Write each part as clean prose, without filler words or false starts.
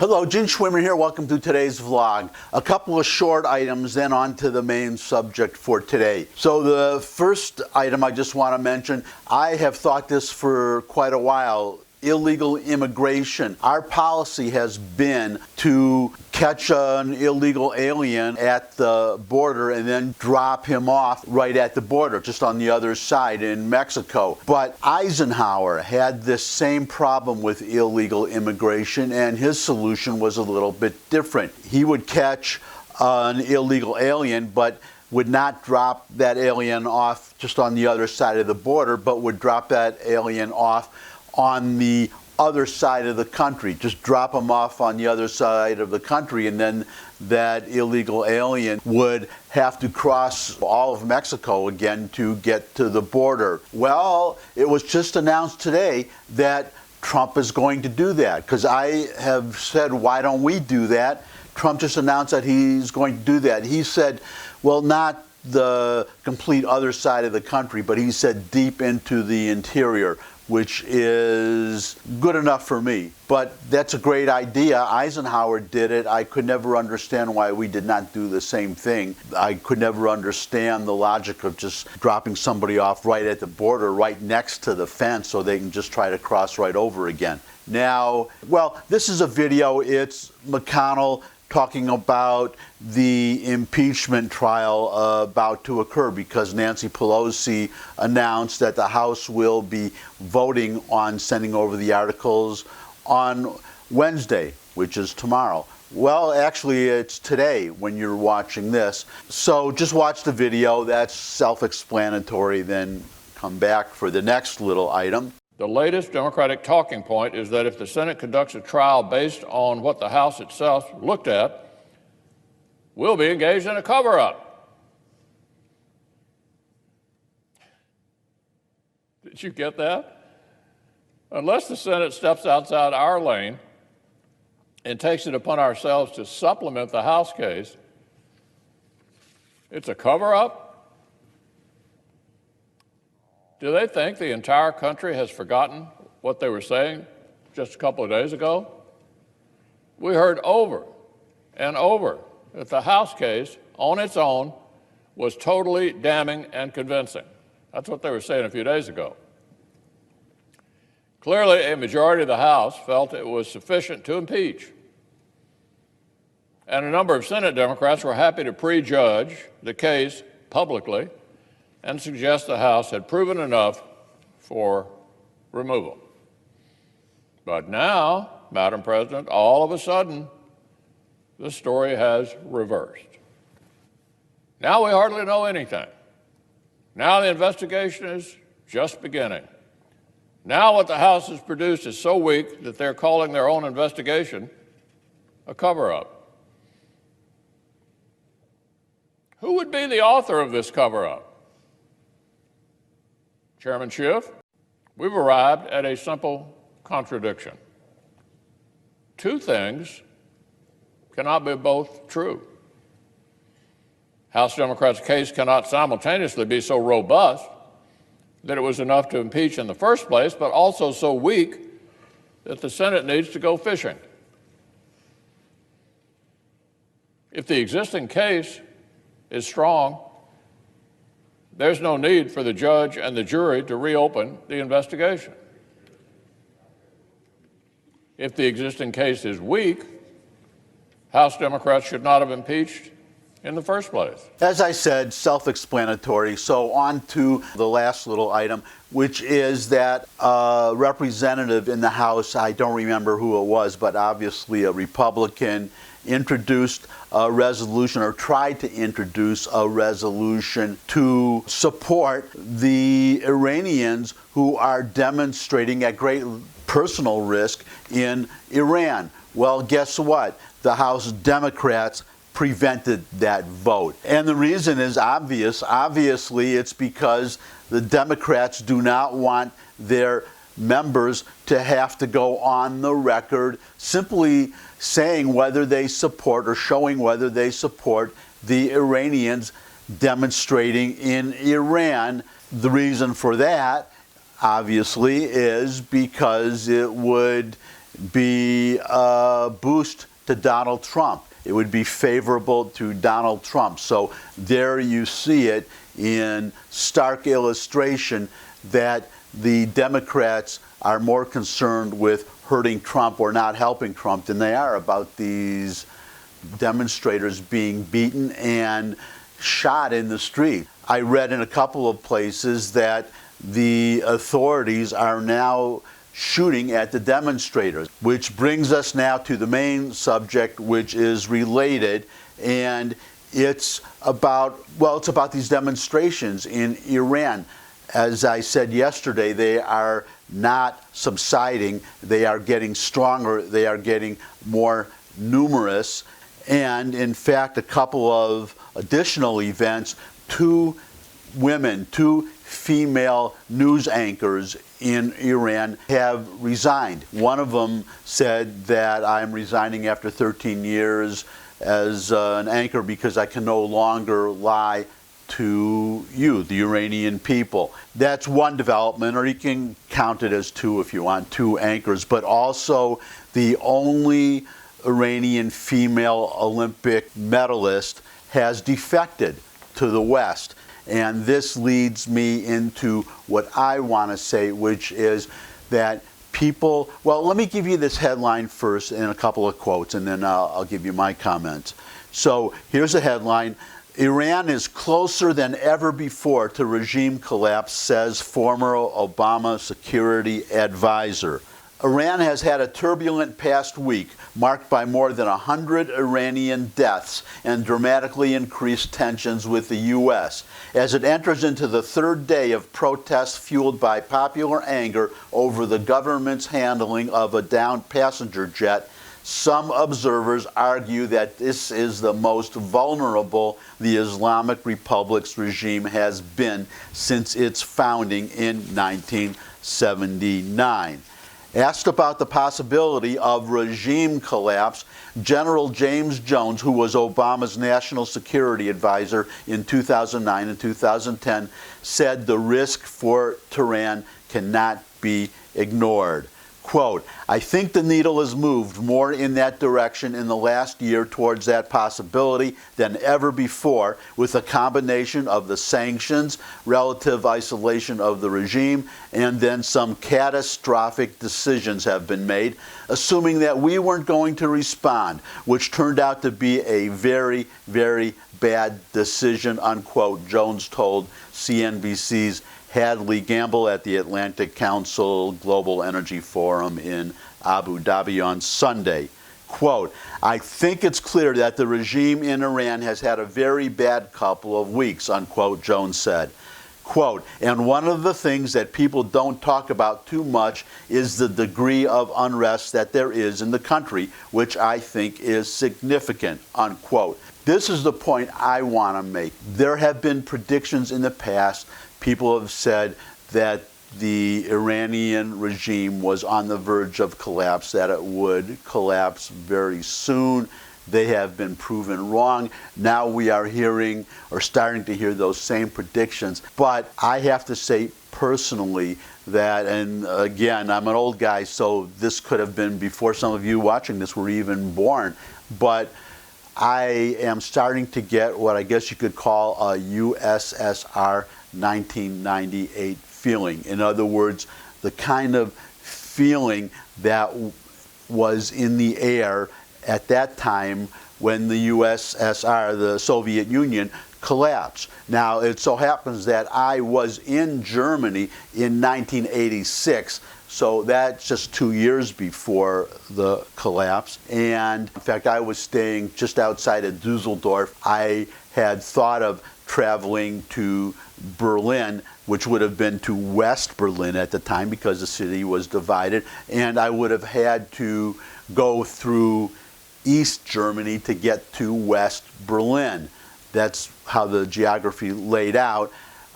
Hello, Gene Schwimmer here. Welcome to today's vlog. A couple of short items, then on to the main subject for today. So the first item I just want to mention, I have thought this for quite a while. Illegal immigration. Our policy has been to catch an illegal alien at the border and then drop him off right at the border, just on the other side in Mexico. But Eisenhower had this same problem with illegal immigration, and his solution was a little bit different. He would catch an illegal alien, but would not drop that alien off just on the other side of the border, but would drop that alien off on the other side of the country. Just drop them off on the other side of the country, and then that illegal alien would have to cross all of Mexico again to get to the border. Well, it was just announced today that Trump is going to do that, because I have said, why don't we do that? Trump just announced that he's going to do that. He said, well, not the complete other side of the country, but he said deep into the interior, which is good enough for me. But that's a great idea. Eisenhower did it. I could never understand why we did not do the same thing. I could never understand the logic of just dropping somebody off right at the border, right next to the fence, so they can just try to cross right over again. Now, well, this is a video. It's McConnell talking about the impeachment trial about to occur, because Nancy Pelosi announced that the House will be voting on sending over the articles on Wednesday, which is tomorrow. Well, actually, it's today when you're watching this. So just watch the video. That's self-explanatory. Then come back for the next little item. The latest Democratic talking point is that if the Senate conducts a trial based on what the House itself looked at, we'll be engaged in a cover-up. Did you get that? Unless the Senate steps outside our lane and takes it upon ourselves to supplement the House case, it's a cover-up? Do they think the entire country has forgotten what they were saying just a couple of days ago? We heard over and over that the House case on its own was totally damning and convincing. That's what they were saying a few days ago. Clearly, a majority of the House felt it was sufficient to impeach. And a number of Senate Democrats were happy to prejudge the case publicly and suggest the House had proven enough for removal. But now, Madam President, all of a sudden, the story has reversed. Now we hardly know anything. Now the investigation is just beginning. Now what the House has produced is so weak that they're calling their own investigation a cover-up. Who would be the author of this cover-up? Chairman Schiff, we've arrived at a simple contradiction. Two things cannot be both true. House Democrats' case cannot simultaneously be so robust that it was enough to impeach in the first place, but also so weak that the Senate needs to go fishing. If the existing case is strong, there's no need for the judge and the jury to reopen the investigation. If the existing case is weak, House Democrats should not have impeached in the first place. As I said, self-explanatory. So on to the last little item, which is that a representative in the House, I don't remember who it was, but obviously a Republican, introduced a resolution, or tried to introduce a resolution to support the Iranians who are demonstrating at great personal risk in Iran. Well, guess what? The House Democrats prevented that vote. And the reason is obvious. Obviously, it's because the Democrats do not want their members to have to go on the record simply saying whether they support or showing whether they support the Iranians demonstrating in Iran. The reason for that, obviously, is because it would be a boost to Donald Trump. It would be favorable to Donald Trump. So there you see it in stark illustration that the Democrats are more concerned with hurting Trump or not helping Trump than they are about these demonstrators being beaten and shot in the street. I read in a couple of places that the authorities are now shooting at the demonstrators, which brings us now to the main subject, which is related, and it's about these demonstrations in Iran. As I said yesterday, they are not subsiding. They are getting stronger. They are getting more numerous. And in fact, a couple of additional events, two female news anchors in Iran have resigned. One of them said that I'm resigning after 13 years as an anchor because I can no longer lie to you, the Iranian people. That's one development, or you can count it as two if you want, two anchors, but also the only Iranian female Olympic medalist has defected to the West. And this leads me into what I want to say, which is that people, well, let me give you this headline first and a couple of quotes, and then I'll give you my comments. So here's a headline. Iran is closer than ever before to regime collapse, says former Obama security advisor. Iran has had a turbulent past week, marked by more than 100 Iranian deaths and dramatically increased tensions with the U.S. as it enters into the third day of protests fueled by popular anger over the government's handling of a downed passenger jet. Some observers argue that this is the most vulnerable the Islamic Republic's regime has been since its founding in 1979. Asked about the possibility of regime collapse, General James Jones, who was Obama's national security advisor in 2009 and 2010, said the risk for Tehran cannot be ignored. Quote, I think the needle has moved more in that direction in the last year towards that possibility than ever before, with a combination of the sanctions, relative isolation of the regime, and then some catastrophic decisions have been made, assuming that we weren't going to respond, which turned out to be a very, very bad decision, unquote, Jones told CNBC's Hadley Gamble at the Atlantic Council Global Energy Forum in Abu Dhabi on Sunday. Quote, I think it's clear that the regime in Iran has had a very bad couple of weeks, unquote, Jones said. Quote, and one of the things that people don't talk about too much is the degree of unrest that there is in the country, which I think is significant, unquote. This is the point I want to make. There have been predictions in the past. People have said that the Iranian regime was on the verge of collapse, that it would collapse very soon. They have been proven wrong. Now we are hearing or starting to hear those same predictions. But I have to say personally that, and again, I'm an old guy, so this could have been before some of you watching this were even born, but I am starting to get what I guess you could call a USSR 1998 feeling. In other words, the kind of feeling that was in the air at that time when the USSR, the Soviet Union, collapsed. Now, it so happens that I was in Germany in 1986, so that's just 2 years before the collapse. And in fact, I was staying just outside of Dusseldorf. I had thought of traveling to Berlin, which would have been to West Berlin at the time because the city was divided, and I would have had to go through East Germany to get to West Berlin. That's how the geography laid out.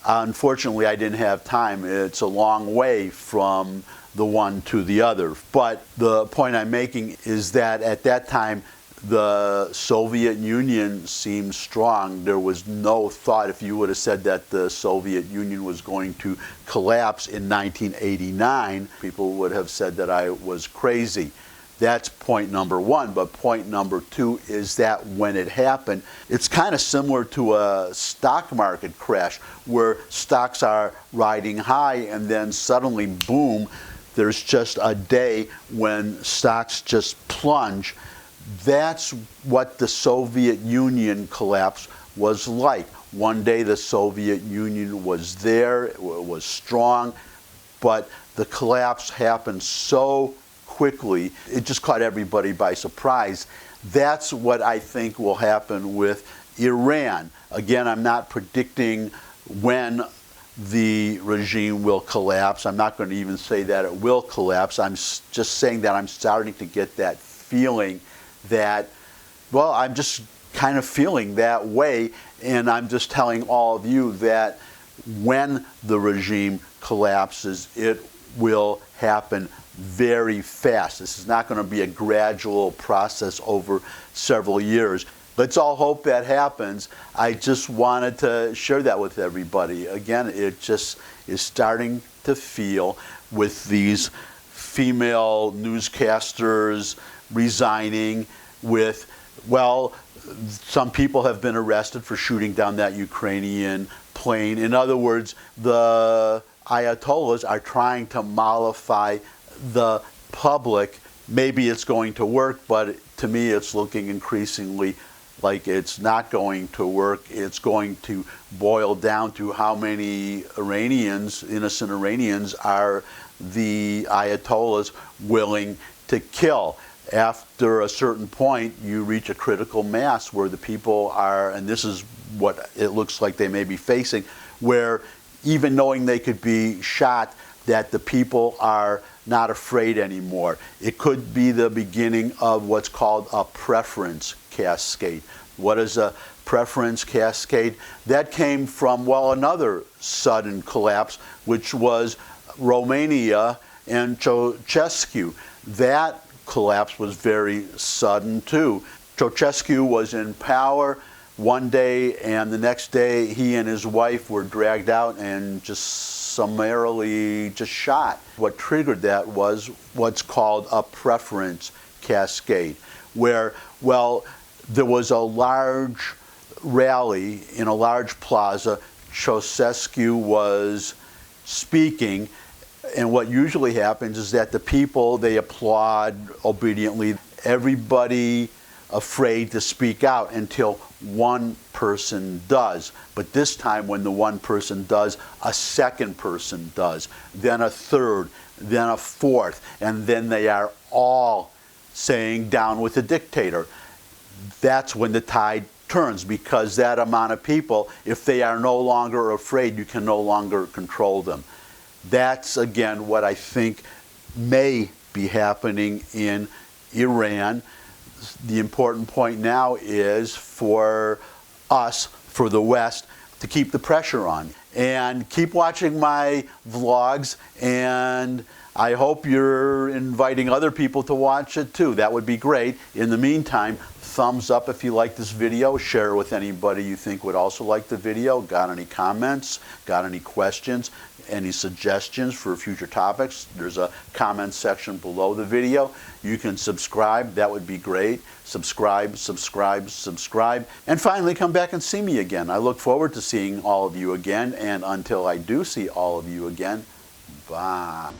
Unfortunately, I didn't have time. It's a long way from the one to the other. But the point I'm making is that at that time, the Soviet Union seemed strong. There was no thought, if you would have said that the Soviet Union was going to collapse in 1989, people would have said that I was crazy. That's point number one. But point number two is that when it happened, it's kind of similar to a stock market crash where stocks are riding high and then suddenly, boom, there's just a day when stocks just plunge. That's what the Soviet Union collapse was like. One day the Soviet Union was there, it was strong, but the collapse happened so quickly, it just caught everybody by surprise. That's what I think will happen with Iran. Again, I'm not predicting when the regime will collapse. I'm not going to even say that it will collapse. I'm just saying that I'm starting to get that feeling that, well, I'm just kind of feeling that way, and I'm just telling all of you that when the regime collapses, it will happen very fast. This is not going to be a gradual process over several years. Let's all hope that happens. I just wanted to share that with everybody. Again, it just is starting to feel with these female newscasters resigning, with, well, some people have been arrested for shooting down that Ukrainian plane. In other words, the Ayatollahs are trying to mollify the public. Maybe it's going to work, but to me it's looking increasingly like it's not going to work. It's going to boil down to how many Iranians, innocent Iranians, are the Ayatollahs willing to kill. After a certain point, you reach a critical mass where the people are, and this is what it looks like they may be facing, where even knowing they could be shot, that the people are not afraid anymore. It could be the beginning of what's called a preference cascade. What is a preference cascade? That came from, well, another sudden collapse, which was Romania and Ceausescu. That collapse was very sudden too. Ceausescu was in power one day, and the next day he and his wife were dragged out and just summarily just shot. What triggered that was what's called a preference cascade, where, well, there was a large rally in a large plaza. Ceausescu was speaking, and what usually happens is that the people, they applaud obediently. Everybody afraid to speak out until one person does. But this time when the one person does, a second person does, then a third, then a fourth, and then they are all saying down with the dictator. That's when the tide turns, because that amount of people, if they are no longer afraid, you can no longer control them. That's, again, what I think may be happening in Iran. The important point now is for us, for the West, to keep the pressure on. And keep watching my vlogs, and I hope you're inviting other people to watch it too. That would be great. In the meantime, thumbs up if you like this video. Share it with anybody you think would also like the video. Got any comments? Got any questions? Any suggestions for future topics? There's a comment section below the video. You can subscribe. That would be great. Subscribe, subscribe, subscribe. And finally, come back and see me again. I look forward to seeing all of you again. And until I do see all of you again, bye.